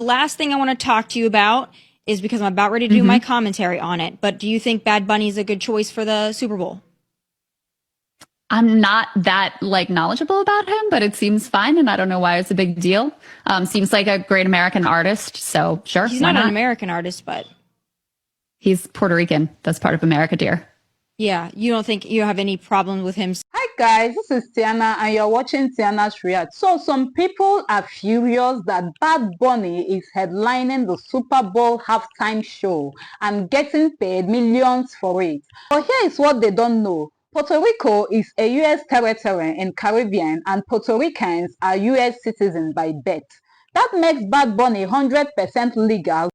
The last thing I want to talk to you about is because I'm about ready to do my commentary on it. But do you think Bad Bunny is a good choice for the Super Bowl? I'm not that knowledgeable about him, but it seems fine, and I don't know why it's a big deal. Seems like a great American artist, so sure. He's not an American artist, but he's Puerto Rican. That's part of America, dear. Yeah, you don't think you have any problem with him? Hi guys, this is Tiana and you're watching Tiana's React. So some people are furious that Bad Bunny is headlining the Super Bowl halftime show and getting paid millions for it. But here is what they don't know. Puerto Rico is a U.S. territory in Caribbean and Puerto Ricans are U.S. citizens by birth. That makes Bad Bunny 100% legal,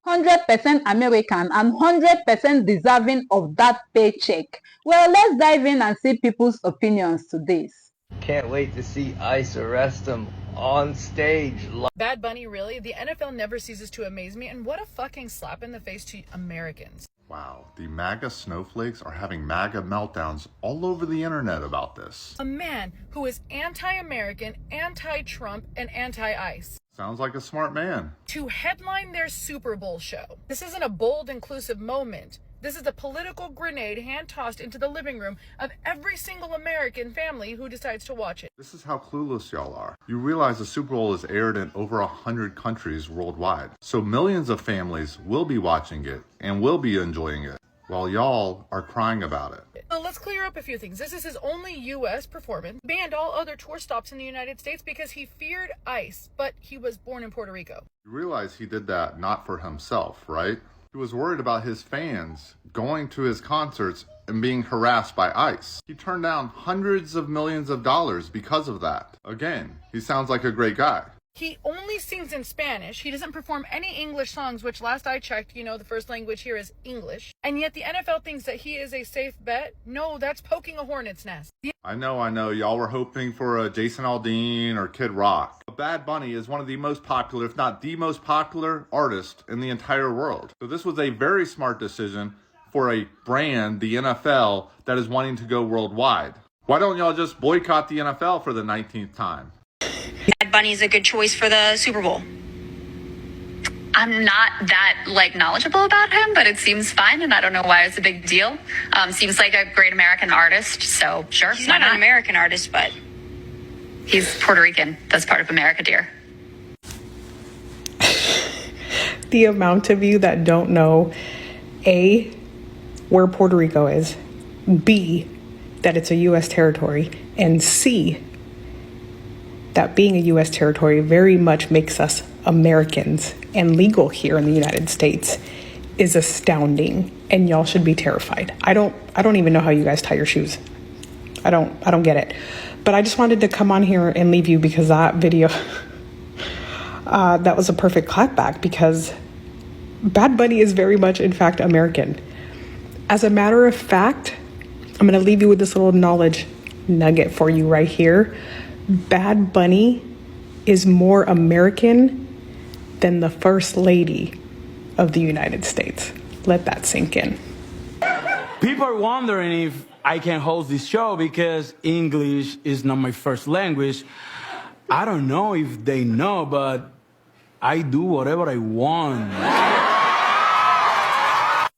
100% American, and 100% deserving of that paycheck. Well, let's dive in and see people's opinions to this. Can't wait to see ICE arrest him on stage. Bad Bunny, really? The NFL never ceases to amaze me, and what a fucking slap in the face to Americans. Wow, the MAGA snowflakes are having MAGA meltdowns all over the internet about this. A man who is anti-American, anti-Trump, and anti-ICE. Sounds like a smart man. To headline their Super Bowl show. This isn't a bold, inclusive moment. This is a political grenade hand-tossed into the living room of every single American family who decides to watch it. This is how clueless y'all are. You realize the Super Bowl is aired in over 100 countries worldwide. So millions of families will be watching it and will be enjoying it, while y'all are crying about it. Well, let's clear up a few things. This is his only U.S. performance. Banned all other tour stops in the United States because he feared ICE, but he was born in Puerto Rico. You realize he did that not for himself, right? He was worried about his fans going to his concerts and being harassed by ICE. He turned down hundreds of millions of dollars because of that. Again, he sounds like a great guy. He only sings in Spanish. He doesn't perform any English songs, which last I checked, the first language here is English. And yet the NFL thinks that he is a safe bet. No, that's poking a hornet's nest. I know. Y'all were hoping for a Jason Aldean or Kid Rock. But Bad Bunny is one of the most popular, if not the most popular artist in the entire world. So this was a very smart decision for a brand, the NFL, that is wanting to go worldwide. Why don't y'all just boycott the NFL for the 19th time? Bad Bunny is a good choice for the Super Bowl. I'm not that knowledgeable about him, but it seems fine, and I don't know why it's a big deal. Seems like a great American artist, so sure. He's not an American artist, but he's Puerto Rican. That's part of America, dear. The amount of you that don't know, A, where Puerto Rico is, B, that it's a U.S. territory, and C, that being a U.S. territory very much makes us Americans and legal here in the United States is astounding, and y'all should be terrified. I don't even know how you guys tie your shoes. I don't get it. But I just wanted to come on here and leave you because that video that was a perfect clapback, because Bad Bunny is very much in fact American. As a matter of fact, I'm going to leave you with this little knowledge nugget for you right here. Bad Bunny is more American than the First Lady of the United States. Let that sink in. People are wondering if I can host this show because English is not my first language. I don't know if they know, but I do whatever I want.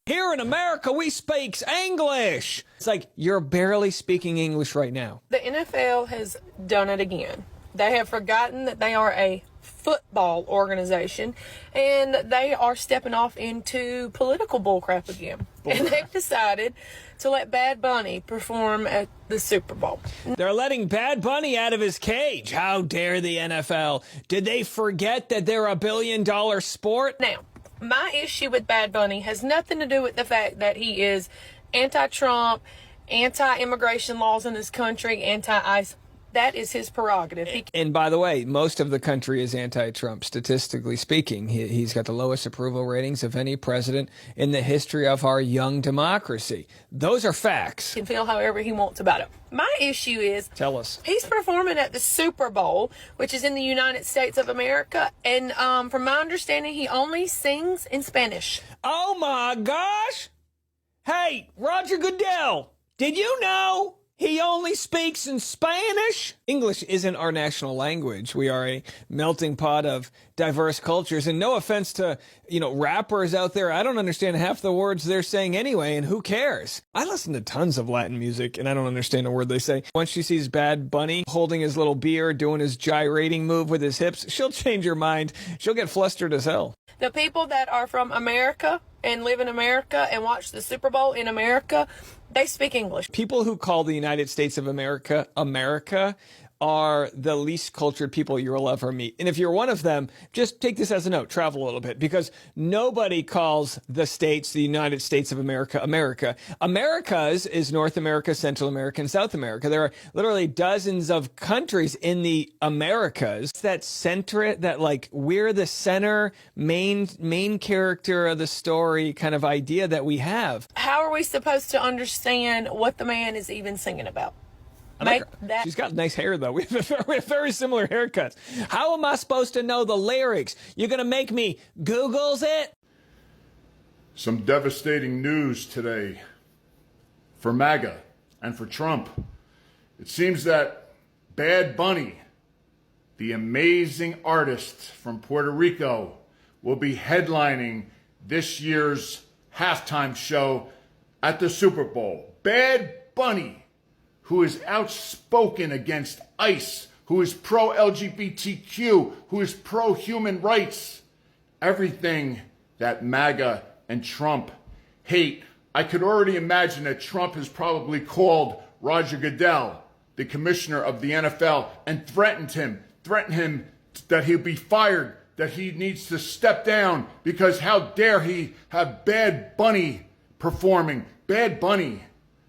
Here in America, we speaks English. It's like you're barely speaking English right now. The NFL has done it again. They have forgotten that they are a football organization, and they are stepping off into political bullcrap again. And they've decided to let Bad Bunny perform at the Super Bowl. They're letting Bad Bunny out of his cage. How dare the NFL? Did they forget that they're a billion-dollar sport? Now, my issue with Bad Bunny has nothing to do with the fact that he is anti-Trump, anti-immigration laws in this country, anti-ICE. That is his prerogative. And by the way, most of the country is anti-Trump, statistically speaking. He's got the lowest approval ratings of any president in the history of our young democracy. Those are facts. He can feel however he wants about it. My issue is, tell us. He's performing at the Super Bowl, which is in the United States of America. And from my understanding, he only sings in Spanish. Oh, my gosh. Hey, Roger Goodell, did you know He only speaks in Spanish. English isn't our national language. We are a melting pot of diverse cultures. And no offense to, rappers out there, I don't understand half the words they're saying anyway, and who cares? I listen to tons of Latin music, and I don't understand a word they say. Once she sees Bad Bunny holding his little beer, doing his gyrating move with his hips, she'll change her mind. She'll get flustered as hell. The people that are from America and live in America and watch the Super Bowl in America, they speak English. People who call the United States of America, America, are the least cultured people you'll ever meet. And if you're one of them, just take this as a note, travel a little bit, because nobody calls the States, the United States of America, America. Americas is North America, Central America, and South America. There are literally dozens of countries in the Americas that center it, that like we're the center, main character of the story kind of idea that we have. How are we supposed to understand what the man is even singing about? She's got nice hair, though. We have very similar haircuts. How am I supposed to know the lyrics? You're going to make me Googles it? Some devastating news today for MAGA and for Trump. It seems that Bad Bunny, the amazing artist from Puerto Rico, will be headlining this year's halftime show at the Super Bowl. Bad Bunny, who is outspoken against ICE, who is pro-LGBTQ, who is pro-human rights, everything that MAGA and Trump hate. I could already imagine that Trump has probably called Roger Goodell, the commissioner of the NFL, and threatened him that he'll be fired, that he needs to step down because how dare he have Bad Bunny performing. Bad Bunny,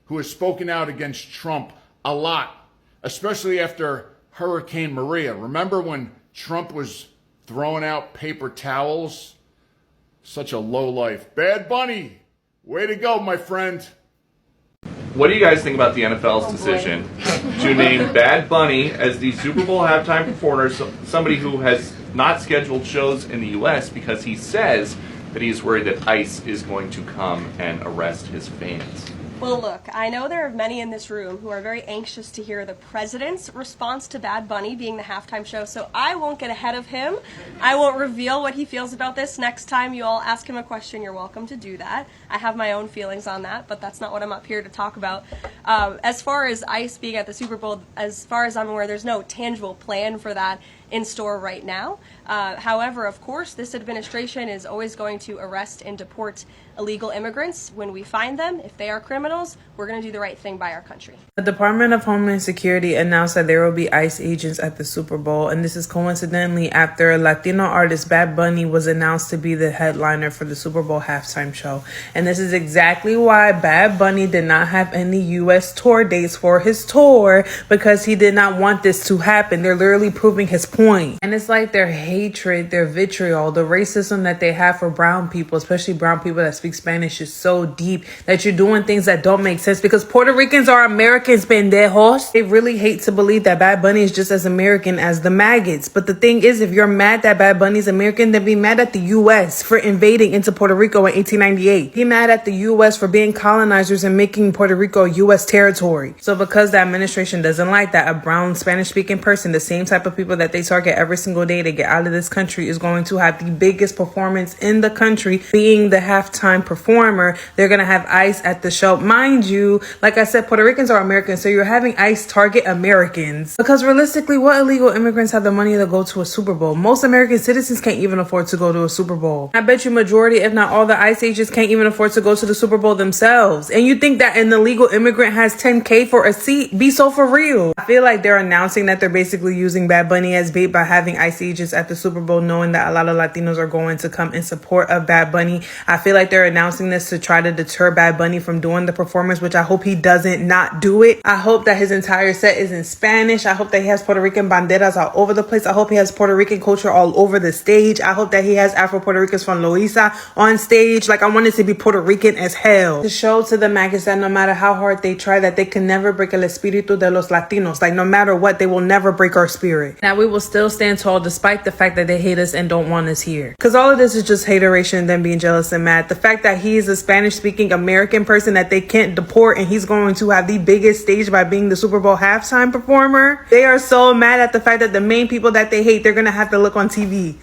who has spoken out against Trump a lot, especially after Hurricane Maria. Remember when Trump was throwing out paper towels? Such a low life. Bad Bunny, way to go, my friend. What do you guys think about the NFL's decision to name Bad Bunny as the Super Bowl halftime performer, somebody who has not scheduled shows in the U.S. because he says that he's worried that ICE is going to come and arrest his fans? Well, look, I know there are many in this room who are very anxious to hear the president's response to Bad Bunny being the halftime show, so I won't get ahead of him. I won't reveal what he feels about this. Next time you all ask him a question, you're welcome to do that. I have my own feelings on that, but that's not what I'm up here to talk about. As far as ICE being at the Super Bowl, as far as I'm aware, there's no tangible plan for that in store right now. However, of course, this administration is always going to arrest and deport illegal immigrants when we find them. If they are criminals, we're going to do the right thing by our country. The Department of Homeland Security announced that there will be ICE agents at the Super Bowl, and this is coincidentally after Latino artist Bad Bunny was announced to be the headliner for the Super Bowl halftime show. And this is exactly why Bad Bunny did not have any U.S. tour dates for his tour, because he did not want this to happen. They're literally proving his point. And it's like their hatred, their vitriol, the racism that they have for brown people, especially brown people that speak Spanish, is so deep that you're doing things that don't make sense, because Puerto Ricans are Americans, pendejos. They really hate to believe that Bad Bunny is just as American as the maggots. But the thing is, if you're mad that Bad Bunny's American, then be mad at the U.S. for invading into Puerto Rico in 1898. Be mad at the U.S. for being colonizers and making Puerto Rico U.S. territory. So because the administration doesn't like that, a brown Spanish-speaking person, the same type of people that they target every single day to get out of this country, is going to have the biggest performance in the country, being the halftime performer. They're going to have ICE at the show. Mind you, like I said, Puerto Ricans are Americans, so you're having ICE target Americans. Because realistically, what illegal immigrants have the money to go to a Super Bowl? Most American citizens can't even afford to go to a Super Bowl. I bet you majority, if not all, the ICE agents can't even afford to go to the Super Bowl themselves. And you think that an illegal immigrant has $10K for a seat? Be so for real. I feel like they're announcing that they're basically using Bad Bunny as bait by having ICE agents at the Super Bowl, knowing that a lot of Latinos are going to come in support of Bad Bunny. I feel like they're announcing this to try to deter Bad Bunny from doing the performance, which I hope he doesn't not do it. I hope that his entire set is in Spanish. I hope that he has Puerto Rican banderas all over the place. I hope he has Puerto Rican culture all over the stage. I hope that he has Afro-Puerto Ricans from Loíza on stage. Like, I want it to be Puerto Rican as hell. To show to the maggots that no matter how hard they try, that they can never break el espíritu de los Latinos. Like, no matter what, they will never break our spirit. Now we will still stand tall despite the fact that they hate us and don't want us here. Because all of this is just hateration and them being jealous and mad. The fact that he is a Spanish-speaking American person that they can't deport and he's going to have the biggest stage by being the Super Bowl halftime performer. They are so mad at the fact that the main people that they hate, they're going to have to look on TV.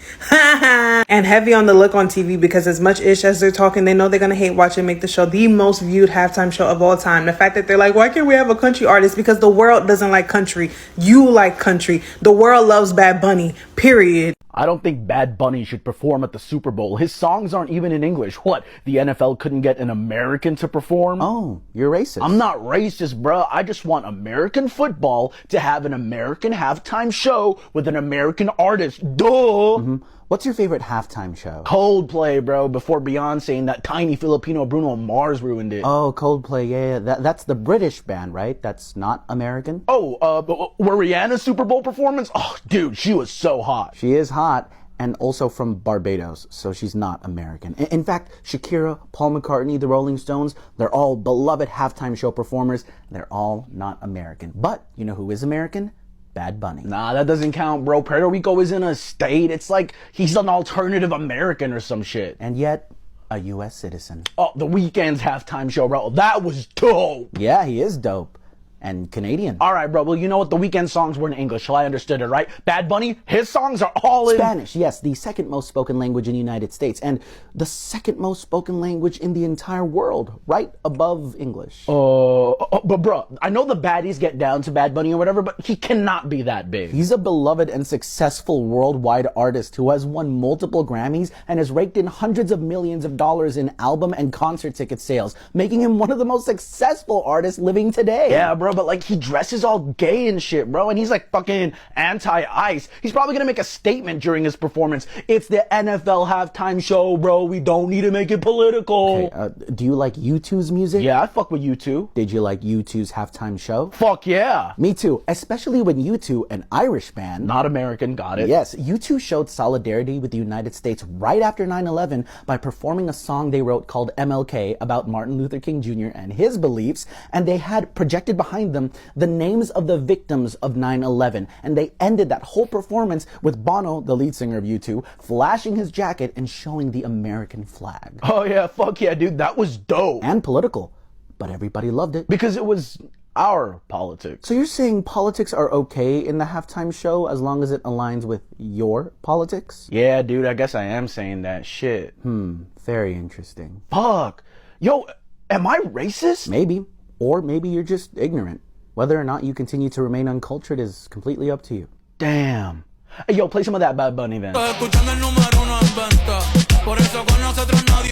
And heavy on the look on TV because as much ish as they're talking, they know they're going to hate watch and make the show the most viewed halftime show of all time. The fact that they're like, why can't we have a country artist? Because the world doesn't like country. You like country. The world loves Bad Bunny, period. I don't think Bad Bunny should perform at the Super Bowl. His songs aren't even in English. What, the NFL couldn't get an American to perform? Oh, you're racist. I'm not racist, bruh. I just want American football to have an American halftime show with an American artist. Duh! Mm-hmm. What's your favorite halftime show? Coldplay, bro, before Beyonce and that tiny Filipino Bruno Mars ruined it. Oh, Coldplay, yeah. That's the British band, right? That's not American? Oh, were Rihanna's Super Bowl performance? Oh, dude, she was so hot. She is hot, and also from Barbados, so she's not American. In fact, Shakira, Paul McCartney, the Rolling Stones, they're all beloved halftime show performers. They're all not American. But you know who is American? Bad Bunny. Nah, that doesn't count, bro. Puerto Rico isn't a state. It's like he's an alternative American or some shit. And yet, a U.S. citizen. Oh, The Weeknd's halftime show, bro. That was dope. Yeah, he is dope. And Canadian. All right, bro. Well, you know what? The Weeknd songs were in English, so I understood it, right? Bad Bunny, his songs are all in Spanish. Yes, the second most spoken language in the United States, and the second most spoken language in the entire world, right above English. But bro, I know the baddies get down to Bad Bunny or whatever, but he cannot be that big. He's a beloved and successful worldwide artist who has won multiple Grammys and has raked in hundreds of millions of dollars in album and concert ticket sales, making him one of the most successful artists living today. Yeah, bro. But like he dresses all gay and shit, bro, and he's like fucking anti-ICE. He's probably gonna make a statement during his performance. It's the NFL halftime show, bro. We don't need to make it political. Okay, do you like U2's music? Yeah, I fuck with U2. Did you like U2's halftime show? Fuck yeah. Me too, especially when U2, an Irish band, not American, got it. Yes, U2 showed solidarity with the United States right after 9/11 by performing a song they wrote called MLK about Martin Luther King Jr. and his beliefs, and they had projected behind them the names of the victims of 9/11, and they ended that whole performance with Bono, the lead singer of U2, flashing his jacket and showing the American flag. Oh yeah, fuck yeah, dude, that was dope. And political, but everybody loved it. Because it was our politics. So you're saying politics are okay in the halftime show as long as it aligns with your politics? Yeah, dude, I guess I am saying that shit. Very interesting. Fuck. Yo, am I racist? Maybe. Or maybe you're just ignorant. Whether or not you continue to remain uncultured is completely up to you. Damn. Hey, yo, play some of that Bad Bunny then. The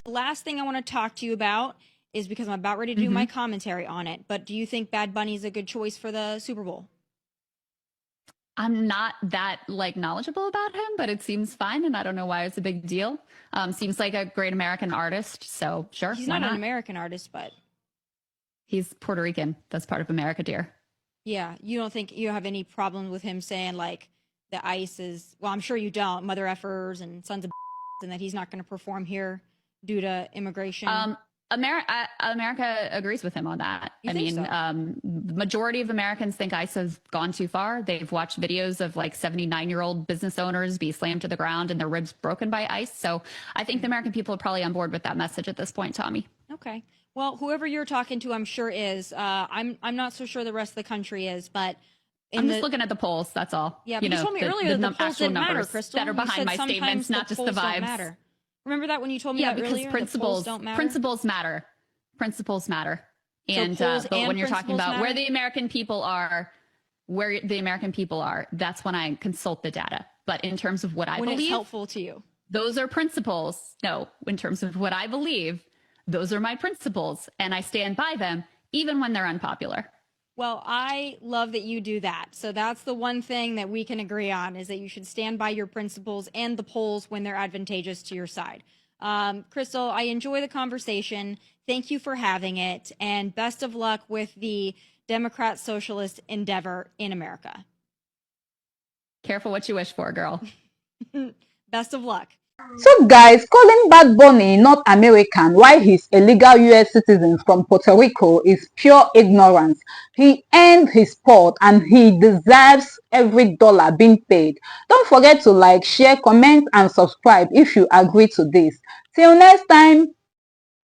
last thing I want to talk to you about is because I'm about ready to do my commentary on it. But do you think Bad Bunny is a good choice for the Super Bowl? I'm not that knowledgeable about him, but it seems fine, and I don't know why it's a big deal. Seems like a great American artist, so sure. He's not an American artist, but he's Puerto Rican. That's part of America, dear. Yeah, you don't think you have any problem with him saying the ICE is, well, I'm sure you don't, mother effers and sons of and that he's not going to perform here due to immigration? America agrees with him on that. The majority of Americans think ICE has gone too far. They've watched videos of 79-year-old business owners be slammed to the ground and their ribs broken by ICE. So I think the American people are probably on board with that message at this point, Tommy. Okay. Well, whoever you're talking to, I'm sure is. I'm not so sure the rest of the country is, but I'm just looking at the polls. That's all. Yeah, but you told me earlier the polls didn't matter, Crystal. That are behind my statements, not just the vibes. Matter. Remember that when you told me that earlier? Yeah, because principles matter. Principles matter. And but when you're talking about where the American people are, that's when I consult the data. But in terms of what I believe, it's helpful to you, those are principles. No, in terms of what I believe, those are my principles, and I stand by them even when they're unpopular. Well, I love that you do that. So that's the one thing that we can agree on, is that you should stand by your principles and the polls when they're advantageous to your side. Crystal, I enjoy the conversation. Thank you for having it, and best of luck with the Democrat socialist endeavor in America. Careful what you wish for, girl. Best of luck. So guys, calling Bad Bunny not American while he's a legal US citizen from Puerto Rico is pure ignorance. He earned his spot and he deserves every dollar being paid. Don't forget to like, share, comment and subscribe if you agree to this. Till next time.